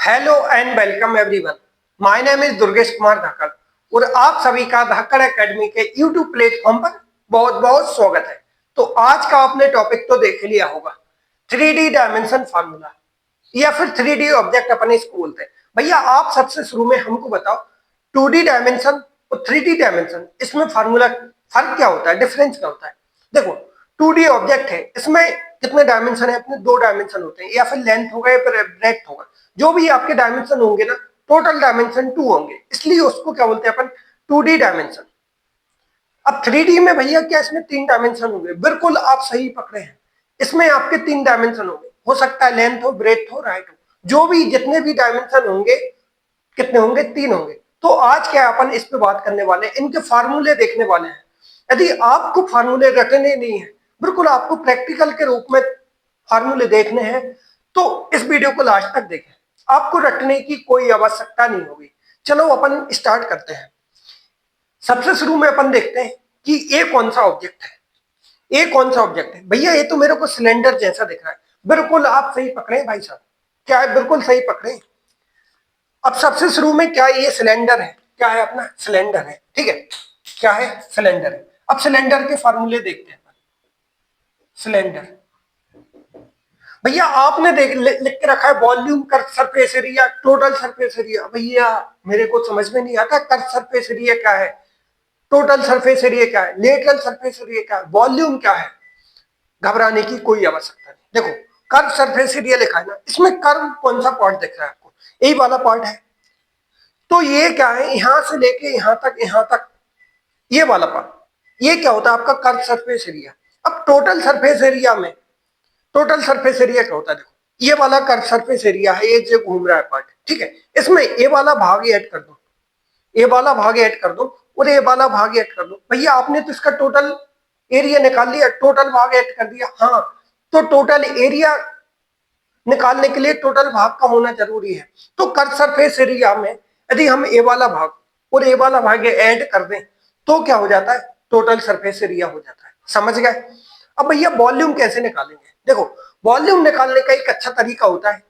Hello and welcome everyone. My name is Durgesh Kumar Dhakad और आप सभी का धाकड़ एकेडमी के यूट्यूब प्लेटफॉर्म पर बहुत बहुत स्वागत है। तो आज का आपने टॉपिक तो देख लिया होगा, 3D डायमेंशन फार्मूला या फिर 3D ऑब्जेक्ट अपन इसको बोलते हैं। भैया आप सबसे शुरू में हमको बताओ 2D डायमेंशन और 3D डायमेंशन इसमें फार्मूला फर्क क्या होता है, डिफरेंस क्या होता है। देखो 2D ऑब्जेक्ट है, इसमें कितने डायमेंशन है, अपने दो डायमेंशन होते हैं, या फिर लेंथ होगा या फिर ब्रेड्थ होगा। जो भी आपके डायमेंशन होंगे ना, टोटल डायमेंशन 2 होंगे, इसलिए उसको क्या बोलते हैं अपन 2D डायमेंशन। अब 3D में भैया क्या इसमें 3 डायमेंशन होंगे, बिल्कुल आप सही पकड़े हैं। इसमें आपके 3 डायमेंशन होंगे, हो सकता है लेंथ हो, ब्रेड्थ हो, हाइट हो, जो भी जितने भी डायमेंशन होंगे कितने होंगे, 3 होंगे। तो आज क्या अपन इस पे बात करने वाले हैं, इनके फार्मूले देखने वाले हैं। यदि आपको फार्मूले रटने नहीं है, बिल्कुल आपको प्रैक्टिकल के रूप में फार्मूले देखने हैं, तो इस वीडियो को लास्ट तक देखें, आपको रटने की कोई आवश्यकता नहीं होगी। चलो अपन स्टार्ट करते हैं। सबसे शुरू में अपन देखते हैं कि ये कौन सा ऑब्जेक्ट है। ये कौन सा ऑब्जेक्ट है भैया, ये तो मेरे को सिलेंडर जैसा दिख रहा है। बिल्कुल आप सही पकड़े भाई साहब, क्या है, बिल्कुल सही पकड़े। अब सबसे शुरू में क्या ये सिलेंडर है, क्या है अपना सिलेंडर है, ठीक है, क्या है सिलेंडर है। अब सिलेंडर के फार्मूले देखते हैं। सिलेंडर भैया आपने लिख के रखा है volume, curve surface area, total surface area. भैया मेरे को समझ में नहीं आता कर्व सरफेस एरिया क्या है, टोटल सरफेस एरिया क्या है, लेटरल सरफेस एरिया क्या है, वॉल्यूम क्या है। घबराने की कोई आवश्यकता नहीं। देखो कर्व सरफेस एरिया लिखा है ना, इसमें कर्व कौन सा पार्ट दिख रहा है आपको, यही वाला पार्ट है। तो ये क्या है, यहां से लेके यहां तक ये वाला पार्ट, ये क्या होता है आपका कर्व सरफेस एरिया। अब टोटल सरफेस एरिया में, टोटल सरफेस एरिया क्या होता है, देखो ये वाला कर्व सरफेस एरिया है, ये जो घूम रहा है पार्ट, ठीक है। इसमें ये वाला भाग ऐड कर दो, ये वाला भाग ऐड कर दो और ये वाला भाग ऐड कर दो। भैया आपने तो इसका टोटल एरिया निकाल लिया, टोटल भाग ऐड कर दिया। हाँ, तो टोटल एरिया निकालने के लिए टोटल भाग का होना जरूरी है। तो कर्व सरफेस एरिया में यदि हम ए वाला भाग और ए वाला भाग ऐड कर दें तो क्या हो जाता है, टोटल सरफेस एरिया हो जाता है। समझ गए। अब भैया वॉल्यूम कैसे निकालेंगे, देखो वॉल्यूम निकालने का एक अच्छा तरीका होता है,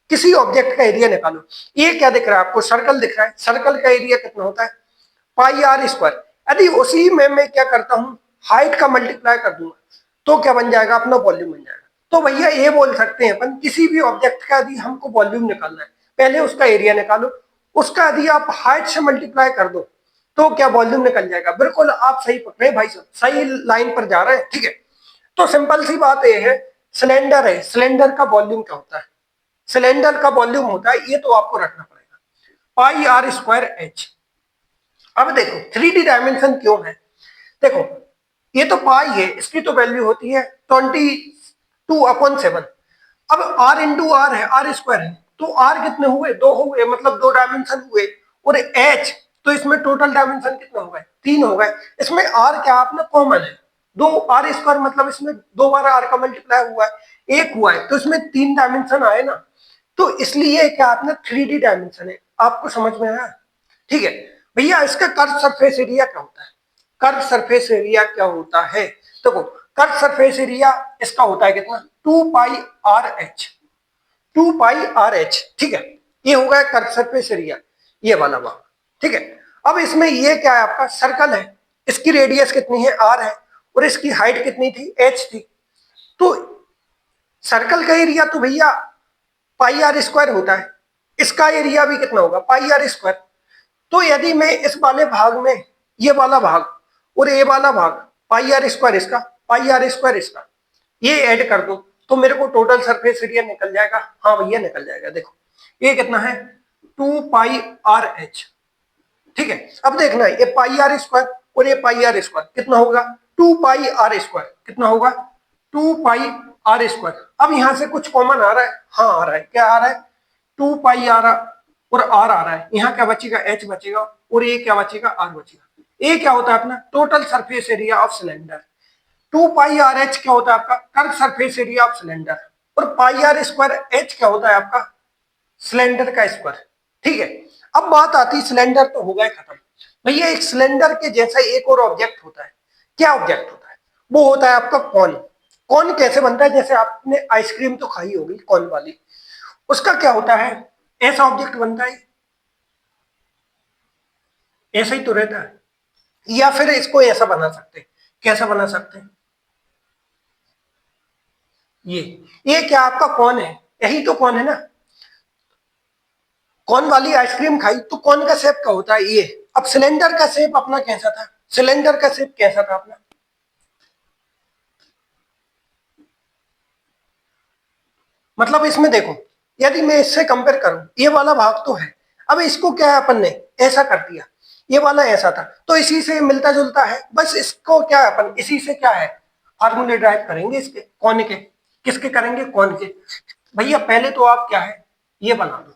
किसी ऑब्जेक्ट का एरिया निकालो। ये क्या दिख रहा है आपको, सर्कल दिख रहा है, सर्कल का एरिया कितना होता है, पाई आर स्क्वायर। यदि उसी में मैं क्या करता हूं, हाइट का मल्टीप्लाई कर दूंगा तो क्या बन जाएगा, अपना वॉल्यूम बन जाएगा। तो भैया ये बोल सकते हैं अपन, किसी भी ऑब्जेक्ट का यदि हमको वॉल्यूम निकालना है, पहले उसका एरिया निकालो, उसका यदि आप हाइट से मल्टीप्लाई कर दो तो क्या वॉल्यूम निकल जाएगा। बिल्कुल आप सही पकड़े भाई साहब, सही लाइन पर जा रहे हैं, ठीक है। तो सिंपल सी बात यह है, सिलेंडर है, सिलेंडर का वॉल्यूम क्या होता है, सिलेंडर का वॉल्यूम होता है, ये तो आपको रखना पड़ेगा, पाई आर स्क्वायर एच। अब देखो 3D डायमेंशन क्यों है, देखो ये तो पाई है, इसकी तो वैल्यू होती है 22/7। अब आर इंटू आर है, आर स्क्वायर है, तो आर कितने हुए, 2 हुए, मतलब 2 डायमेंशन हुए। और एच तो इसमें टोटल डायमेंशन कितने हो गए, 3 हो गए। इसमें आर क्या अपना कॉमन है, 2 r स्क्वायर, मतलब इसमें 2 बार आर का मल्टीप्लाई हुआ है, 1 हुआ है, तो इसमें 3 डायमेंशन आए ना। तो इसलिए क्या अपना 3D डायमेंशन है। आपको समझ में आया, ठीक है। भैया इसका कर्व सरफेस एरिया क्या होता है, कर्व सरफेस एरिया क्या होता है, देखो कर्व सरफेस एरिया इसका होता है कितना, 2 पाई आर एच, 2 पाई आर एच, ठीक है। ये हो गया कर्व सरफेस एरिया, ये वाला भाग, ठीक है। अब इसमें ये क्या है, आपका सर्कल है, इसकी रेडियस कितनी है, आर है, और इसकी हाइट कितनी थी, एच थी। तो सर्कल का एरिया तो भैया पाई आर स्क्वायर होता है, इसका एरिया भी कितना होगा, पाई आर स्क्वायर। तो यदि मैं इस वाले भाग में ये वाला भाग और ये वाला भाग, पाई आर स्क्वायर इसका, पाई आर स्क्वायर इसका, ये ऐड कर दो तो मेरे को टोटल सरफेस एरिया निकल जाएगा। हाँ भैया निकल जाएगा, देखो ये कितना है, 2 पाई आर एच, ठीक है। अब देखना है ये पाई आर स्क्वायर और ये पाई आर स्क्वायर कितना होगा, 2 पाई आर स्क्वायर कितना होगा, 2 पाई आर स्क्वायर। अब यहां से कुछ कॉमन आ रहा है, हाँ आ रहा है, क्या आ रहा है, 2 पाई आर और आर आ रहा है, यहाँ क्या बचेगा, एच बचेगा, और ये क्या बचेगा, आर बचेगा। ये क्या होता है अपना total surface area of cylinder. 2 pi R H क्या होता है आपका curve surface area of cylinder, और पाई आर स्क्वायर एच क्या होता है आपका सिलेंडर का स्क्वायर, ठीक है। अब बात आती है, सिलेंडर तो हो गए खत्म। भैया एक सिलेंडर के जैसा एक और ऑब्जेक्ट होता है, क्या ऑब्जेक्ट होता है, वो होता है आपका कॉन। कॉन कैसे बनता है, जैसे आपने आइसक्रीम तो खाई होगी कॉन वाली, उसका क्या होता है, ऐसा ऑब्जेक्ट बनता है, ऐसा ही तो रहता है। या फिर इसको ऐसा बना सकते हैं, कैसा बना सकते हैं, ये क्या आपका कौन है, यही तो कौन है ना। कौन वाली आइसक्रीम खाई तो कौन का शेप का होता है ये। अब सिलेंडर का शेप अपना कैसा था, सिलेंडर का शेप कैसा था अपना, मतलब इसमें देखो, यदि मैं इससे कंपेयर करूं, ये वाला भाग तो है, अब इसको क्या है अपन ने ऐसा कर दिया, ये वाला ऐसा था, तो इसी से मिलता जुलता है, बस इसको क्या है अपन इसी से क्या है फार्मूले ड्राइव करेंगे इसके कौन के, किसके करेंगे कौन के। भैया पहले तो आप क्या है ये बना दो,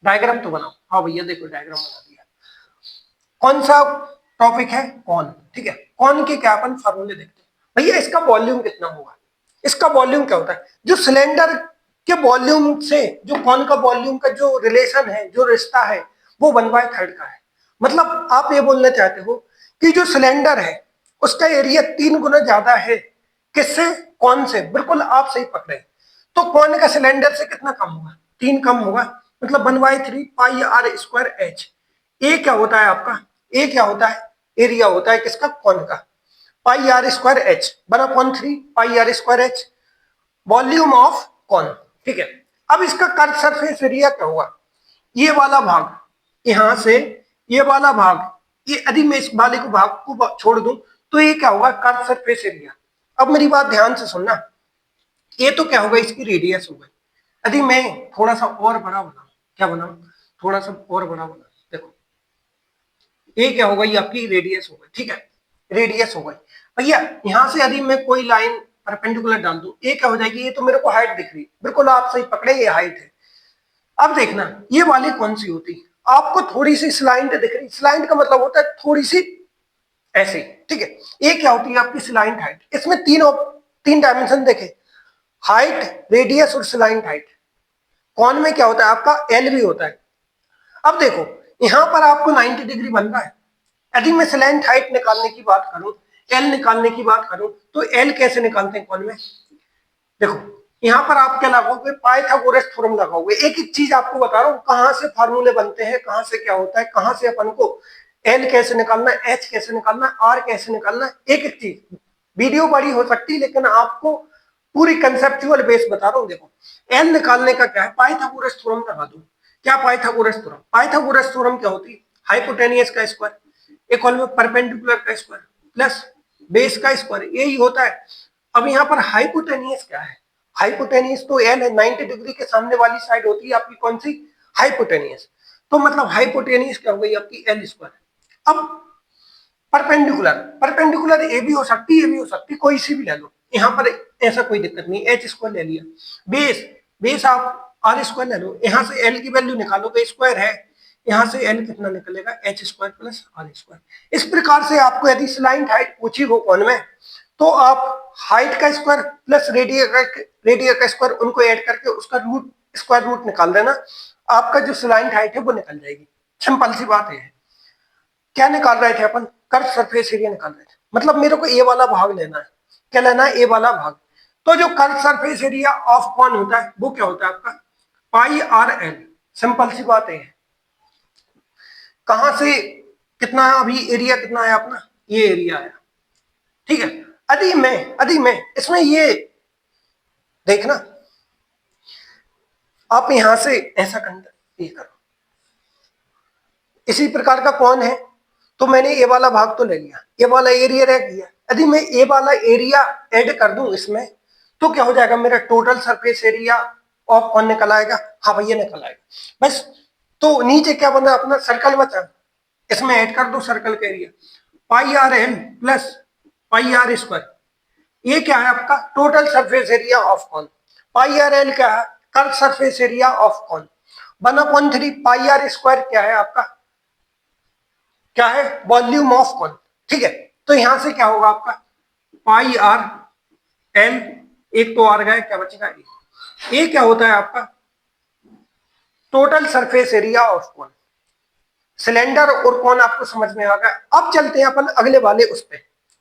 डायग्राम तो बनाओ। हाँ भैया देखो डायग्राम बना दिया। कौन सा टॉपिक है कौन, ठीक है, कौन के क्या अपन फार्मूले देखते हैं। भैया इसका वॉल्यूम कितना होगा, इसका वॉल्यूम क्या होता है, जो सिलेंडर के वॉल्यूम से जो कौन का वॉल्यूम का जो रिलेशन है, जो रिश्ता है, वो 1/3 का है। मतलब आप ये बोलना चाहते हो कि जो सिलेंडर है उसका एरिया 3 गुना ज्यादा है किससे, कौन से, बिल्कुल आप सही पकड़े। तो कौन का सिलेंडर से कितना कम होगा, 3 कम होगा, मतलब 1/3 πr² H। ए क्या होता है आपका, ए क्या होता है, एरिया होता है किसका, कौन का, πr²H बना 3 πr²H, वॉल्यूम ऑफ कौन, ठीक है। अब इसका कर्व सरफेस एरिया क्या हुआ, ये वाला भाग यहां से, ये वाला भाग, ये यदि मैं इस वाले को भाग को छोड़ दूं तो ये क्या होगा कर्व सरफेस एरिया। अब मेरी बात ध्यान से सुनना, ये तो क्या होगा इसकी रेडियस हो गई। यदि मैं थोड़ा सा और बड़ा बनाऊं, क्या बनाऊं, थोड़ा सा और बड़ा बनाऊं, देखो ये क्या होगा, ये आपकी रेडियस हो गई, ठीक है, रेडियस हो गई। भैया यहां से यदि मैं कोई लाइन परपेंडिकुलर डाल दूं, ये क्या हो जाएगी, ये तो मेरे को हाइट दिख रही है, बिल्कुल आप सही पकड़े, ये हाइट है। अब देखना ये वाली कौन सी होती, आपको थोड़ी सी स्लाइंट दिख रही, स्लाइंट का मतलब होता है थोड़ी सी ऐसे, ठीक है। ये क्या होती है आपकी स्लाइंट हाइट, इसमें तीन डायमेंशन देखे, हाइट, रेडियस और स्लाइंट हाइट। कौन में क्या होता है आपका एल भी होता है। अब देखो यहां पर आपको 90 डिग्री बन रहा है, यदि मैं स्लैंट हाइट निकालने की बात करूं, एल निकालने की बात करूं, तो एल कैसे निकालते हैं कौन में, देखो यहां पर आप क्या लगाओगे, पाइथागोरस थ्योरम लगाओगे। एक एक चीज आपको बता रहा हूं, कहां से फार्मूले बनते हैं, कहां से क्या होता है, कहां से अपन को एल कैसे निकालना है, एच कैसे निकालना है, आर कैसे निकालना है, एक एक चीज। वीडियो बड़ी हो सकती है लेकिन आपको पूरी कंसेप्चुअल बेस बता रहा हूं। देखो एल निकालने का क्या है, पाइथागोरस थ्योरम लगा दो। क्या पाइथागोरस थ्योरम, पाइथागोरस थ्योरम क्या होती है, हाइपोटेनियस का स्क्वायर इक्वल में परपेंडिकुलर का स्क्वायर प्लस बेस का स्क्वायर, यही होता है। अब यहाँ पर हाइपोटेनियस क्या है, हाइपोटेनियस तो एल है, 90 डिग्री के सामने वाली साइड होती है आपकी कौन सी, हाइपोटेनियस। तो मतलब हाइपोटेनियस क्या हो गई आपकी एल स्क्वायर। अब परपेंडिकुलर, परपेंडिकुलर ए भी हो सकती है, ए भी हो सकती है, कोई सी भी ले लो, यहाँ पर ऐसा कोई दिक्कत नहीं, एच स्क्वायर ले लिया। बेस, बेस आप आर स्क्वायर ले लो, यहाँ से एल की वैल्यू निकालोगे, स्क्वायर है, यहाँ से एल कितना निकलेगा, H square plus R square. इस प्रकार से आपको यदि स्लाइंट हाइट पूछी हो कौन में, तो आप हाइट का स्क्वायर प्लस रेडियस का स्क्वायर उनको ऐड करके उसका रूट, स्क्वायर रूट निकाल देना, आपका जो स्लाइंट हाइट है वो निकल जाएगी। सिंपल सी बात है। क्या निकाल रहे थे अपन, कर्व सरफेस एरिया निकाल रहे थे, मतलब मेरे को ए वाला भाग लेना है, क्या लेना है, ए वाला भाग। तो जो कर्व सरफेस एरिया ऑफ कौन होता है वो क्या होता है आपका, πr/l। सिंपल सी बात है। कहां से कितना, अभी एरिया कितना है अपना, ये एरिया आया, ठीक है। यदि मैं इसमें ये देखना, आप यहां से ऐसा करना, ये करो, इसी प्रकार का कौन है, तो मैंने ए वाला भाग तो ले लिया, ए वाला एरिया रह गया। यदि मैं ए वाला एरिया ऐड कर दूं इसमें, तो क्या हो जाएगा, मेरा टोटल सरफेस एरिया ऑफ कौन निकल आएगा, हाँ भैया निकल आएगा बस। तो नीचे क्या बना अपना, सर्कल बचा, इसमें ऐड कर दो सर्कल का एरिया, πr/l प्लस πr²। ये क्या है आपका टोटल सरफेस एरिया ऑफ कौन, πr/l क्या है, कर्व सरफेस एरिया ऑफ कौन, 1/3 πr² क्या है आपका, क्या है, वॉल्यूम ऑफ कौन, ठीक है। तो यहां से क्या होगा आपका πr/l, एक तो आर गया, क्या बचेगा, ये क्या होता है आपका टोटल सरफेस एरिया ऑफ कौन। सिलेंडर और कौन आपको समझ में आ गया। अब चलते हैं अपन अगले वाले उस पे,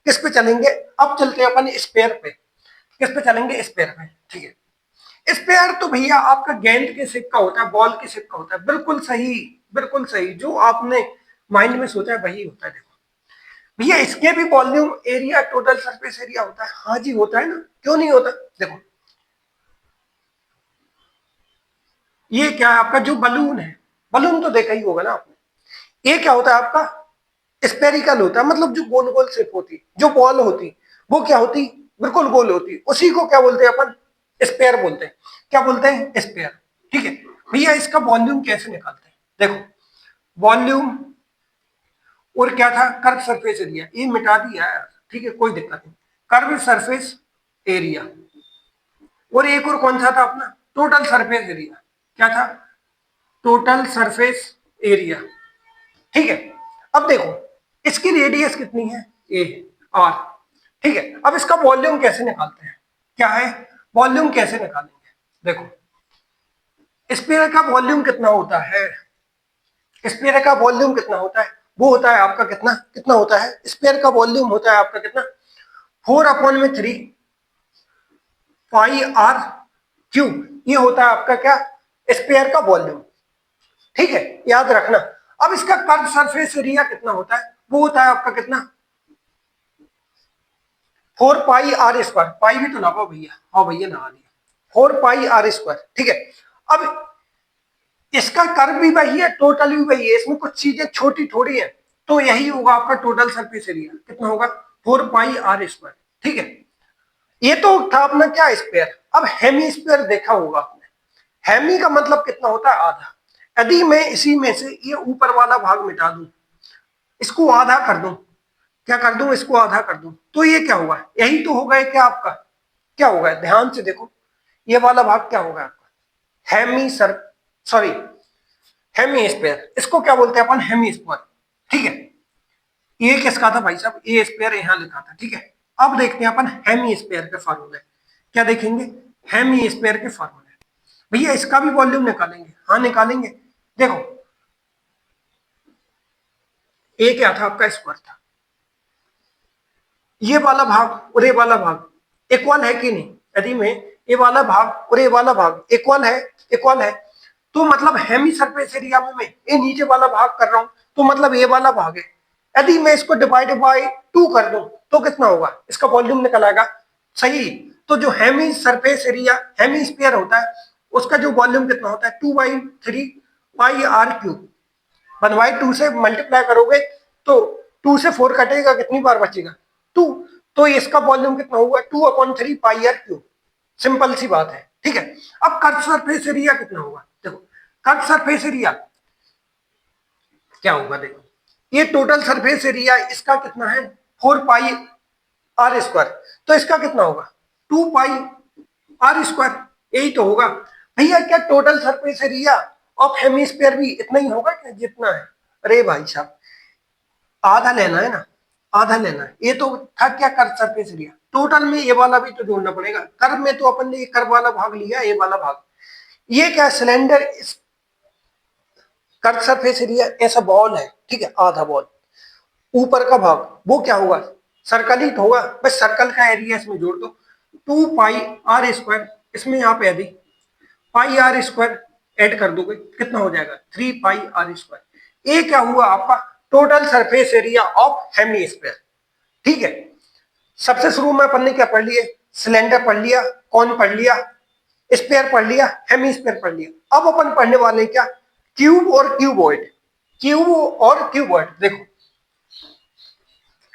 किस पे चलेंगे, अब चलते हैं अपन स्पेयर पे, किस पे चलेंगे, स्पेयर पे, ठीक है। स्पेयर तो भैया आपका गेंद के शेप का होता है, बॉल के शेप का होता है। बिल्कुल सही, बिल्कुल सही, जो आपने माइंड में सोचा है वही होता है। देखो भैया इसके भी volume area total surface area होता है। हाँ जी होता है ना, क्यों नहीं होता। देखो ये क्या है आपका जो बलून है, बलून तो देखा ही होगा ना आपने। ये क्या होता है आपका स्पेरिकल होता है, मतलब जो गोल गोल शेप होती, जो बॉल होती वो क्या होती, बिल्कुल गोल होती, उसी को क्या बोलते हैं अपन, स्पेयर बोलते हैं। क्या बोलते हैं, स्पेयर। ठीक है भैया इसका वॉल्यूम कैसे निकालते हैं, देखो वॉल्यूम और क्या था, कर्व सरफेस एरिया, ये मिटा दिया है, ठीक है कोई दिक्कत नहीं। कर्व सरफेस एरिया, और एक और कौन सा था अपना, टोटल सरफेस एरिया। क्या था, टोटल सरफेस एरिया। ठीक है अब देखो इसकी रेडियस कितनी है, ए आर। ठीक है अब इसका वॉल्यूम कैसे निकालते हैं, क्या है वॉल्यूम कैसे निकालेंगे। देखो स्फीयर का वॉल्यूम कितना होता है, स्फीयर का वॉल्यूम कितना होता है, वो होता है आपका कितना, कितना होता है स्फीयर का वॉल्यूम होता है आपका कितना, 4/3 पाई आर क्यूब। ये होता है आपका क्या, स्फीयर का वॉल्यूम। ठीक है याद रखना। अब इसका कर्व सरफेस एरिया कितना होता है, वो होता है आपका कितना, 4 पाई r स्क्वायर। पाई भी तो नापा भैया, हाँ भैया नहा दिया, 4 पाई r स्क्वायर। ठीक है अब इसका कर्व भी वही है, टोटल भी वही है, इसमें कुछ चीजें छोटी थोड़ी है, तो यही होगा आपका टोटल सरफेस एरिया। कितना होगा, 4 पाई r स्क्वायर। ठीक है ये तो था अपना क्या, स्क्वायर। अब हेमी स्क्वायर देखा होगा आपने, हेमी का मतलब कितना होता है, आधा। यदि मैं इसी में से ये ऊपर वाला भाग मिटा दूं, इसको आधा कर दूं, क्या कर दूं, इसको आधा कर दूं, तो ये क्या होगा, यही तो होगा क्या आपका, क्या होगा ध्यान से देखो, ये वाला भाग क्या होगा आपका, हेमी सर सॉरी हेमी स्क्वायर, इसको क्या बोलते हैं अपन, हेमी स्क्वायर। ठीक है ये किसका था भाई साहब, ए स्क्वायर यहां लिखा था। ठीक है अब देखते हैं अपन हेमी स्क्वायर के फार्मूले, क्या देखेंगे, हेमी स्क्वायर के फार्मूले। भैया इसका भी वॉल्यूम निकालेंगे, हाँ निकालेंगे। देखो ए क्या था आपका, स्क्वायर था, ये वाला भाग और ये वाला भाग इक्वल है कि नहीं, यदि मैं ये वाला भाग और ये वाला भाग इक्वल है, इक्वल है, तो मतलब हेमी सरफेस एरिया में मैं ये नीचे वाला भाग कर रहा हूं, तो मतलब ये वाला भाग है। यदि मैं इसको डिवाइड बाय 2 कर दूं तो कितना होगा, इसका वॉल्यूम निकल आएगा। सही, तो जो hemi surface area, hemisphere होता है, उसका जो वॉल्यूम कितना होता है, 2/3 पाई r क्यूब। 1/2 से मल्टीप्लाई करोगे तो 2 से 4 कटेगा, कितनी बार बचेगा, 2। तो इसका वॉल्यूम कितना होगा, 2/3 पाई r क्यूब। सिंपल सी बात है। ठीक है अब कर्व सरफेस एरिया कितना होगा, देखो कर्व सरफेस एरिया क्या होगा, देखो ये टोटल सरफेस एरिया इसका कितना है, 4 पाई r स्क्वायर, तो इसका कितना होगा, 2 पाई r स्क्वायर, यही तो होगा। भैया क्या total surface area of hemisphere भी इतना ही होगा क्या, जितना है, अरे भाई साहब आधा लेना है ना, आधा लेना है। ये तो था क्या, कर्व सरफेस एरिया, टोटल में ये वाला भी तो जोड़ना पड़ेगा। कर्व में तो अपन ने ये कर्व वाला भाग लिया, ये वाला भाग, ये क्या सिलेंडर, कर्व सरफेस एरिया ऐसा बॉल है, ठीक है आधा बॉल, ऊपर का भाग वो क्या होगा, सर्कल ही तो होगा, बस सर्कल का एरिया इसमें जोड़ दो, 2 पाई r स्क्वायर, इसमें यहाँ पे यदि पाई r स्क्वायर ऐड कर दोगे कितना हो जाएगा, 3 पाई r स्क्वायर। ये क्या हुआ आपका total surface area of hemisphere. ठीक है सबसे शुरू में अपन ने क्या पढ़ लिए, सिलेंडर पढ़ लिया, कौन पढ़ लिया, स्पेयर पढ़ लिया, हेमिस्फीयर पढ़ लिया। अब अपन पढ़ने वाले क्या, क्यूब और क्यूबॉइड। क्यूब और क्यूबॉइड, देखो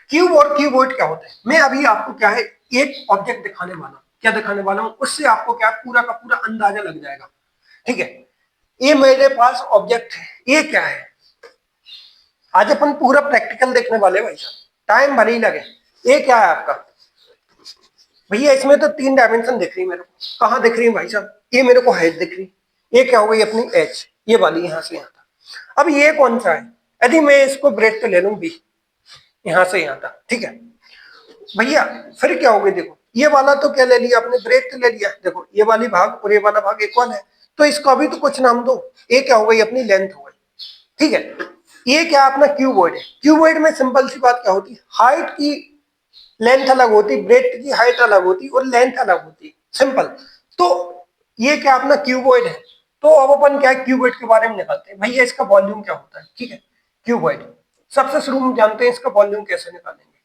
क्यूब और क्यूबॉइड क्या होता है, मैं अभी आपको क्या है एक ऑब्जेक्ट दिखाने वाला हूं, क्या दिखाने वाला हूं, उससे आपको क्या पूरा का पूरा अंदाजा लग जाएगा। ठीक है ये मेरे पास ऑब्जेक्ट है, ये क्या है, आज अपन पूरा प्रैक्टिकल देखने वाले भाई साहब, टाइम भले ही लगे। ये क्या है आपका, भैया इसमें तो 3 डायमेंशन दिख रही है मेरे को, कहाँ दिख रही है भाई साहब, ये मेरे को हाइट दिख रही, ये क्या हो गई अपनी एच, ये वाली यहां से यहां तक। अब ये कौन सा है, यदि मैं इसको ब्रेड पे ले लूं बी, यहां से यहां तक। ठीक है भैया फिर क्या हो गई, देखो ये वाला तो क्या ले लिया आपने, ब्रेड ले लिया, देखो ये वाली भाग और ये वाला भाग इक्वल है, तो इसका भी तो कुछ नाम दो, ये क्या हो गई अपनी लेंथ हो गई। ठीक है ये क्या अपना क्यूबॉइड है, क्यूबॉइड में सिंपल सी बात क्या होती है, हाइट की लेंथ अलग होती, ब्रेथ की हाइट अलग होती और लेंथ अलग होती, सिंपल। तो ये क्या अपना क्यूबॉइड है। तो अब अपन क्या है क्यूबॉइड के बारे में निकालते हैं। भैया इसका वॉल्यूम क्या होता है, ठीक है, क्यूबॉइड सबसे शुरू में जानते हैं इसका वॉल्यूम कैसे निकालेंगे,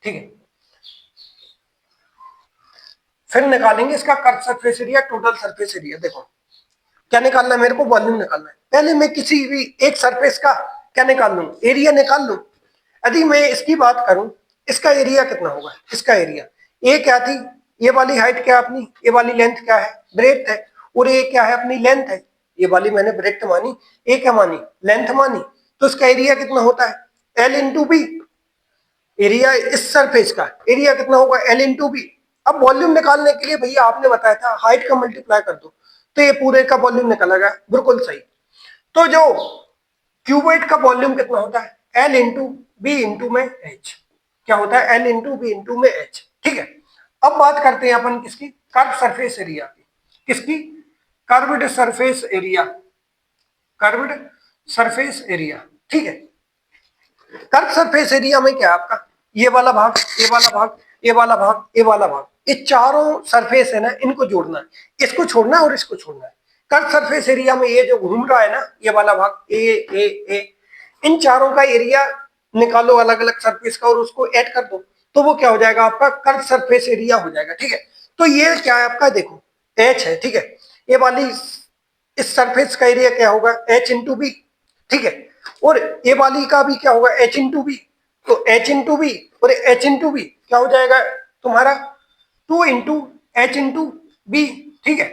ठीक है। फिर निकालेंगे इसका curve surface area, total surface area. देखो क्या निकालना है मेरे को, वॉल्यूम निकालना है। पहले मैं किसी भी एक सरफेस का क्या निकाल लूं, एरिया निकाल लूं। यदि मैं इसकी बात करूं, इसका एरिया कितना होगा, इसका एरिया, ये क्या थी, ये वाली हाइट क्या अपनी, ये वाली लेंथ क्या है, ब्रेड्थ है, और ये क्या है अपनी लेंथ है। ये वाली मैंने ब्रेड्थ मानी, ये क्या मानी, लेंथ मानी। तो इसका एरिया कितना होता है, एल इंटू बी। एरिया इस सरफेस का एरिया कितना होगा, एल इंटू बी। अब वॉल्यूम निकालने के लिए भैया आपने बताया था हाइट का मल्टीप्लाई कर दो, तो ये पूरे का वॉल्यूम निकलेगा, बिल्कुल सही। तो जो क्यूबॉइड का वॉल्यूम कितना होता है, एल इंटू बी इंटू में एच। क्या होता है, एल इंटू बी इंटू में एच, ठीक है। अब बात करते हैं अपन किसकी, कर्व सरफेस एरिया की। किसकी, curved surface area, curved surface area, ठीक है। कर्व सरफेस एरिया में क्या है आपका, ये वाला भाग, ये वाला भाग, ये वाला भाग, ये वाला भाग, ये चारों सरफेस है ना, इनको जोड़ना है, इसको छोड़ना है और इसको छोड़ना है। कर्व सरफेस एरिया में ये जो घूम रहा है ना, ये वाला भाग ए, इन चारों का एरिया निकालो अलग अलग सरफेस का और उसको ऐड कर दो, तो वो क्या हो जाएगा आपका कर्व सरफेस एरिया हो जाएगा, ठीक है। तो ये क्या है आपका, देखो एच है, ठीक है। ये वाली इस सरफेस का एरिया क्या होगा, एच इंटू बी, ठीक है। और ए वाली का भी क्या होगा, एच इंटू बी। तो एच इंटू बी और एच इंटू बी क्या हो जाएगा तुम्हारा, 2 इंटू एच इंटू बी, ठीक है।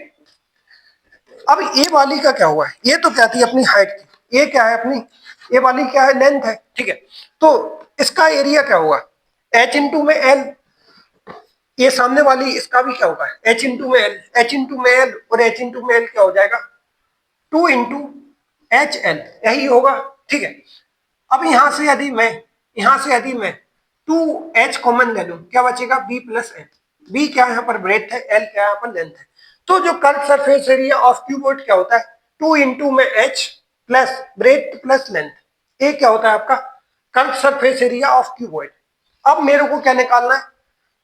अब ए वाली का क्या हुआ है, ये तो क्या थी अपनी हाइट की, ये क्या है अपनी, ये वाली क्या है, लेंथ है, ठीक है। तो इसका एरिया क्या हुआ, एच इंटू में एल। ये सामने वाली इसका भी क्या होगा, एच इंटू में एल, एच इंटू में एल और एच इंटू में एल क्या हो जाएगा, 2 इंटू एच एल, यही होगा, ठीक है। अब यहां से यदि मैं 2h कॉमन ले लूं, क्या बचेगा, b प्लस एल। बी क्या यहाँ पर ब्रेथ है, एल क्या यहाँ पर लेंथ है। तो जो curve surface area of cuboid क्या होता है, 2 इंटू में H plus breadth plus length, ये क्या होता है आपका curve surface area of cuboid. अब मेरे को क्या निकालना है,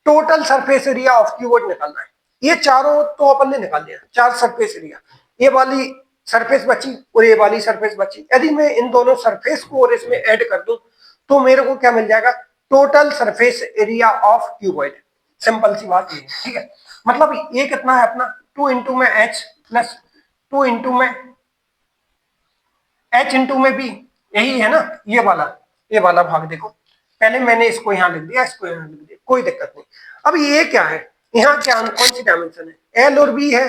total surface area of cuboid निकालना है। ये चारों तो अपन ने निकाल लिया, चार सरफेस एरिया, ये वाली सरफेस बची और ये वाली सरफेस बची। यदि मैं इन दोनों सरफेस को और इसमें ऐड कर दूं तो मेरे को क्या मिल जाएगा, total surface area of cuboid. Simple सी बात ये है, ठीक है। मतलब ये कितना है अपना, 2 इंटू में एच प्लस 2 इंटू में एच इंटू में बी, यही है ना, ये वाला भाग। देखो पहले मैंने इसको यहाँ लिख दिया, इसको यहाँ लिख दिया, कोई दिक्कत नहीं। अब ये क्या है, यहाँ क्या कौन सी डायमेंशन है, एल और बी है।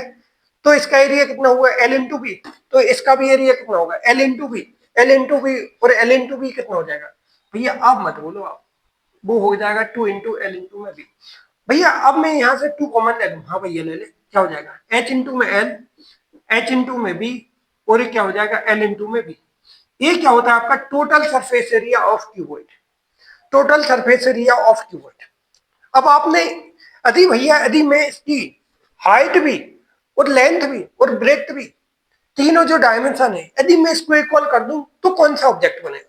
तो इसका एरिया कितना हुआ, एल इंटू बी। तो इसका भी एरिया कितना होगा, L into B, L into B और एल इंटू बी कितना हो जाएगा भैया, आप मत बोलो आप, वो हो जाएगा 2 इंटू एल इंटू में बी। भैया अब मैं यहाँ से 2 कॉमन ले लूँ, हाँ भैया ले ले, क्या हो जाएगा, एच इंटू में एल, एच इंटू में बी और ये क्या हो जाएगा, एल इंटू में बी। ये क्या होता है आपका total surface area of cuboid, total surface area of cuboid. अब आपने यदि भैया यदि मैं इसकी हाइट भी और लेंथ भी और ब्रेथ भी, तीनों जो डायमेंशन है, यदि मैं इसको इक्वल कर दूं तो कौन सा ऑब्जेक्ट बनेगा,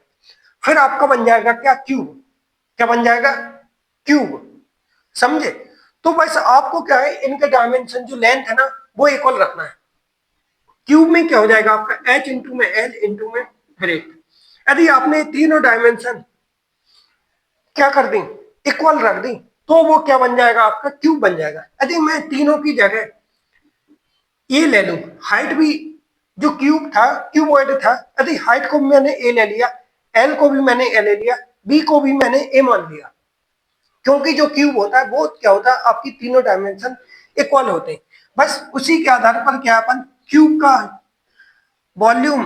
फिर आपका बन जाएगा क्या, क्यूब। क्या बन जाएगा, क्यूब, समझे। तो बस आपको क्या है, इनके डायमेंशन जो लेंथ है ना वो इक्वल रखना है। क्यूब में क्या हो जाएगा आपका, एच इंटू में एल इंटू में ब्रेथ। यदि आपने तीनों डायमेंशन क्या कर दी, इक्वल रख दी, तो वो क्या बन जाएगा आपका, क्यूब बन जाएगा। यदि मैं तीनों की जगह ए ले लूं, हाइट भी जो क्यूब था, क्यूबॉइड था, यदि हाइट को मैंने ए ले लिया, एल को भी मैंने ए ले लिया, बी को भी मैंने ए मान लिया, क्योंकि जो क्यूब होता है वो क्या होता है, आपकी तीनों डायमेंशन इक्वल होते हैं। बस उसी के आधार पर क्या अपन क्यूब का वॉल्यूम,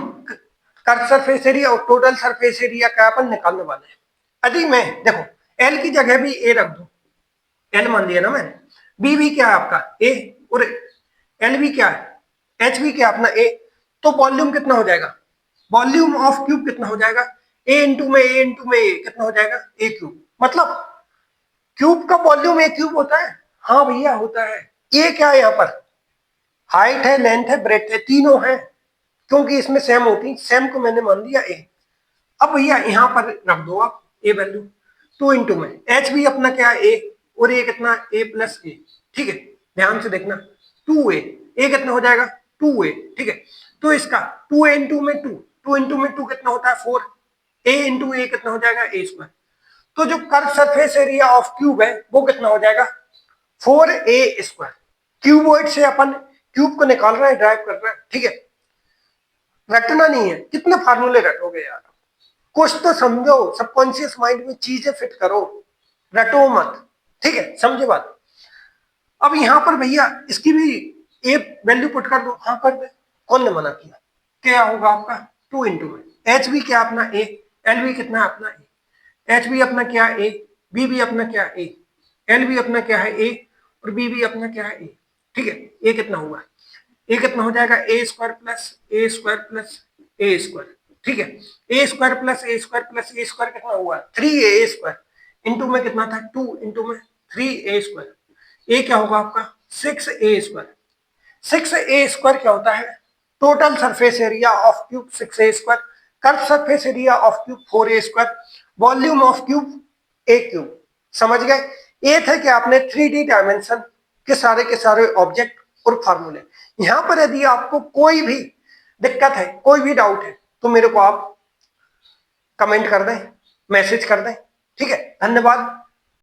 कर्व सरफेस एरिया और टोटल सरफेस एरिया का अपन निकालने वाले हैं। यदि मैं देखो एल की जगह भी ए रख दूं, एल मान लिया ना मैंने, बी भी क्या है आपका ए और एल भी क्या है, एच भी क्या अपना ए, तो वॉल्यूम कितना हो जाएगा, वॉल्यूम ऑफ क्यूब कितना हो जाएगा, ए इंटू में ए इंटू में ए कितना हो जाएगा, ए क्यूब। मतलब क्यूब का वॉल्यूम ए क्यूब होता है, हाँ भैया होता है। ये क्या है यहाँ पर, हाइट है, लेंथ है, ब्रेथ है, तीनों है, क्योंकि इसमें सेम होती, सेम को मैंने मान लिया ए। अब भैया यहाँ पर रख दो आप ए वैल्यू, 2 इंटू में एच भी अपना क्या है ए और ए कितना, ए प्लस ए, ठीक है। ध्यान से देखना, 2a, a कितना हो जाएगा 2a, ठीक है। तो इसका 2a इंटू में 2 इंटू में 2 कितना होता है 4, a इंटू a कितना हो जाएगा a स्क्वायर। तो जो curve surface area of cube है वो कितना हो जाएगा 4a स्क्वायर। क्यूबॉइड से अपन क्यूब को निकाल रहे हैं, ड्राइव कर रहे हैं, ठीक है। रटना नहीं है, कितने फार्मूले रटोगे यार, कुछ तो समझो, सबकॉन्शियस माइंड में चीजें फिट करो, रटो मत, ठीक है, समझे बात। अब यहां पर भैया इसकी भी ए वैल्यू पुट कर दो, हाँ कर दे, कौन ने मना किया। क्या होगा आपका 2 इंटू में एच भी क्या अपना ए, एल भी कितना अपना ए, एच भी अपना क्या ए, बी भी अपना क्या ए, एल भी अपना क्या है ए, और बी भी अपना क्या है ए, ठीक है। ए कितना हुआ, ए कितना हो जाएगा ए स्क्वायर प्लस ए स्क्वायर प्लस ए स्क्वायर, ठीक है। ए स्क्वायर प्लस ए स्क्वायर प्लस ए स्क्वायर कितना हुआ 3a स्क्वायर, इंटू में कितना था 2 इंटू में 3a स्क्वायर, ए क्या होगा आपका 6a स्क्वायर। 6a स्क्वायर क्या होता है, total surface area of cube 6a square, curve surface area of cube 4a square, volume of cube a cube. समझ गए, ये थे कि आपने 3D डायमेंशन के सारे ऑब्जेक्ट और फार्मूले। यहां पर यदि आपको कोई भी दिक्कत है, कोई भी डाउट है, तो मेरे को आप कमेंट कर दें, मैसेज कर दें, ठीक है। धन्यवाद।